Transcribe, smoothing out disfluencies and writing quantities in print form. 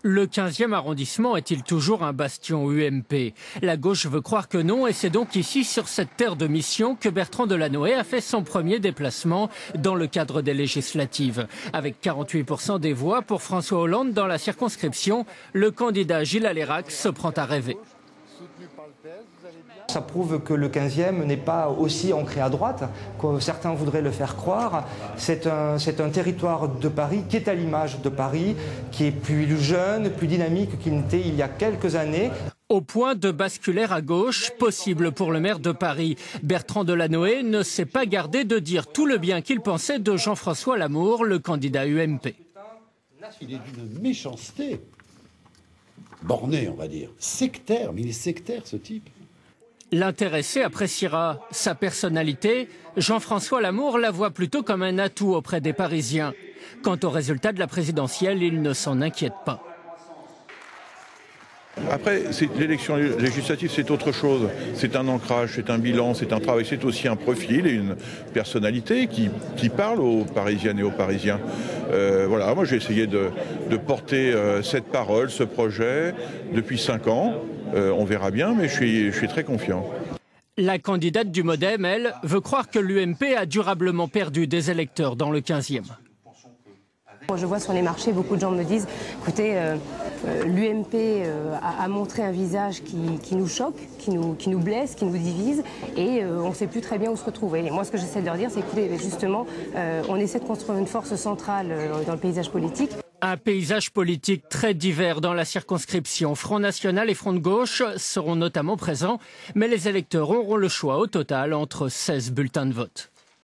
Le 15e arrondissement est-il toujours un bastion UMP? La gauche veut croire que non, et c'est donc ici, sur cette terre de mission, que Bertrand Delanoë a fait son premier déplacement dans le cadre des législatives. Avec 48% des voix pour François Hollande dans la circonscription, le candidat Gilles Alérac se prend à rêver. Ça prouve que le 15e n'est pas aussi ancré à droite que certains voudraient le faire croire. C'est un territoire de Paris qui est à l'image de Paris, qui est plus jeune, plus dynamique qu'il n'était il y a quelques années. Au point de basculer à gauche, possible pour le maire de Paris. Bertrand Delanoë ne s'est pas gardé de dire tout le bien qu'il pensait de Jean-François Lamour, le candidat UMP. Il est d'une méchanceté bornée, on va dire, sectaire, mais il est sectaire ce type. L'intéressé appréciera sa personnalité. Jean-François Lamour la voit plutôt comme un atout auprès des Parisiens. Quant au résultat de la présidentielle, il ne s'en inquiète pas. Après, l'élection législative, c'est autre chose. C'est un ancrage, c'est un bilan, c'est un travail, c'est aussi un profil et une personnalité qui parle aux Parisiennes et aux Parisiens. Voilà, moi j'ai essayé de porter cette parole, ce projet depuis 5 ans. On verra bien, mais je suis très confiant. La candidate du MoDem, elle, veut croire que l'UMP a durablement perdu des électeurs dans le 15e. Je vois sur les marchés, beaucoup de gens me disent, écoutez, l'UMP a montré un visage qui nous choque, qui nous blesse, qui nous divise, et on ne sait plus très bien où se retrouver. Et moi, ce que j'essaie de leur dire, c'est écoutez, justement, on essaie de construire une force centrale dans le paysage politique. Un paysage politique très divers dans la circonscription. Front National et Front de Gauche seront notamment présents, mais les électeurs auront le choix au total entre 16 bulletins de vote.